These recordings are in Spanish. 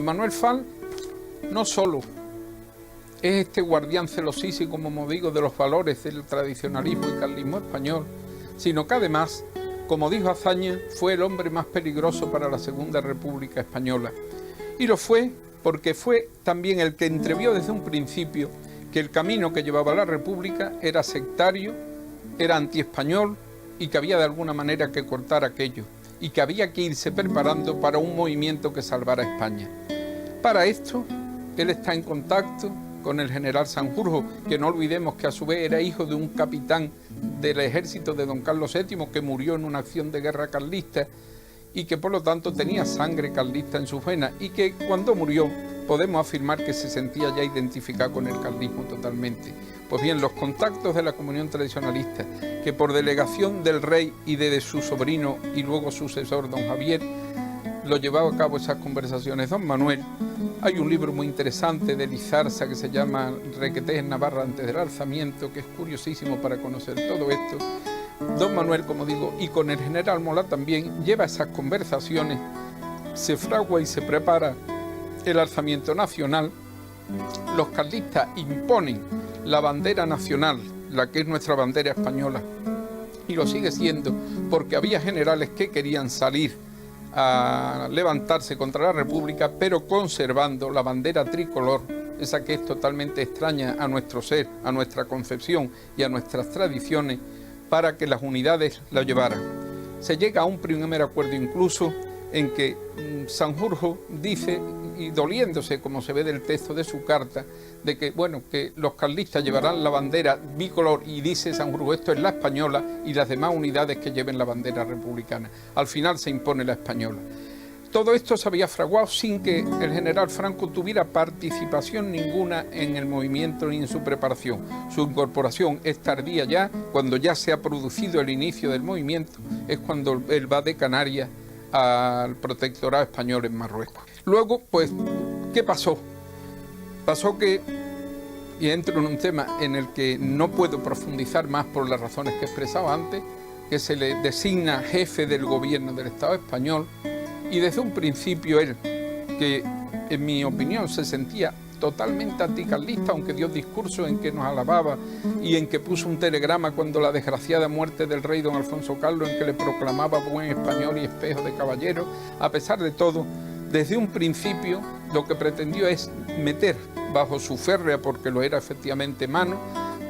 Don Manuel Fall no solo es este guardián celosísimo, como digo, de los valores del tradicionalismo y carlismo español, sino que además, como dijo Azaña, fue el hombre más peligroso para la Segunda República Española. Y lo fue porque fue también el que entrevió desde un principio que el camino que llevaba la República era sectario, era antiespañol y que había de alguna manera que cortar aquello y que había que irse preparando para un movimiento que salvara a España. Para esto, él está en contacto con el general Sanjurjo, que no olvidemos que a su vez era hijo de un capitán del ejército de don Carlos VII que murió en una acción de guerra carlista y que por lo tanto tenía sangre carlista en sus venas y que cuando murió podemos afirmar que se sentía ya identificado con el carlismo totalmente. Pues bien, los contactos de la comunión tradicionalista, que por delegación del rey y de su sobrino y luego sucesor don Javier, lo llevaba a cabo esas conversaciones don Manuel. Hay un libro muy interesante de Lizarza que se llama Requetés en Navarra antes del alzamiento, que es curiosísimo para conocer todo esto. Don Manuel, como digo, y con el general Mola también, lleva esas conversaciones, se fragua y se prepara el alzamiento nacional. Los carlistas imponen la bandera nacional, la que es nuestra bandera española, y lo sigue siendo porque había generales que querían salir a levantarse contra la República, pero conservando la bandera tricolor, esa que es totalmente extraña a nuestro ser, a nuestra concepción y a nuestras tradiciones, para que las unidades la llevaran. Se llega a un primer acuerdo incluso en que Sanjurjo dice, y doliéndose, como se ve del texto de su carta, de que, bueno, que los carlistas llevarán la bandera bicolor, y dice Sanjurjo, esto es la española, y las demás unidades que lleven la bandera republicana. Al final se impone la española. Todo esto se había fraguado sin que el general Franco tuviera participación ninguna en el movimiento ni en su preparación. Su incorporación es tardía ya, cuando ya se ha producido el inicio del movimiento, es cuando él va de Canarias al protectorado español en Marruecos. Luego, pues, ¿qué pasó? Pasó que, y entro en un tema en el que no puedo profundizar más por las razones que he expresado antes, que se le designa jefe del gobierno del Estado español, y desde un principio él, que en mi opinión se sentía totalmente anticarlista, aunque dio discursos en que nos alababa y en que puso un telegrama cuando la desgraciada muerte del rey don Alfonso Carlos, en que le proclamaba buen español y espejo de caballero. A pesar de todo, desde un principio lo que pretendió es meter bajo su férrea, porque lo era efectivamente, mano,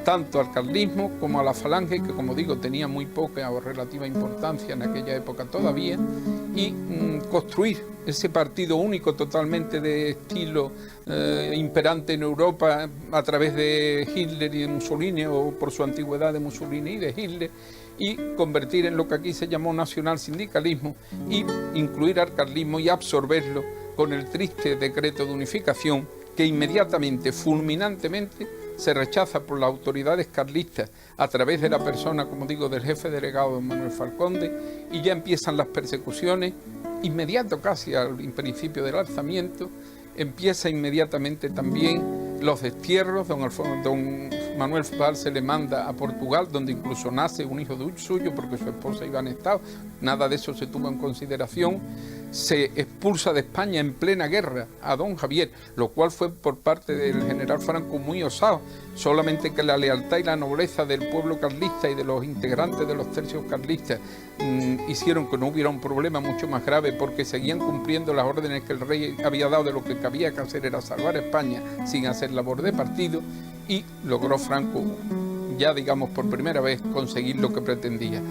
tanto al carlismo como a la falange, que como digo tenía muy poca o relativa importancia en aquella época todavía, y construir ese partido único totalmente de estilo imperante en Europa a través de Hitler y de Mussolini, o por su antigüedad de Mussolini y de Hitler, y convertir en lo que aquí se llamó nacional sindicalismo y incluir al carlismo y absorberlo con el triste decreto de unificación que inmediatamente, fulminantemente, se rechaza por las autoridades carlistas a través de la persona, como digo, del jefe delegado don Manuel Falconde, y ya empiezan las persecuciones, inmediato casi al principio del alzamiento, empieza inmediatamente también los destierros. Don Manuel Fall se le manda a Portugal, donde incluso nace un hijo suyo porque su esposa iba en estado, nada de eso se tuvo en consideración. Se expulsa de España en plena guerra a don Javier, lo cual fue por parte del general Franco muy osado, solamente que la lealtad y la nobleza del pueblo carlista y de los integrantes de los tercios carlistas hicieron que no hubiera un problema mucho más grave, porque seguían cumpliendo las órdenes que el rey había dado de lo que había que hacer era salvar a España sin hacer labor de partido, y logró Franco, ya digamos por primera vez, conseguir lo que pretendía.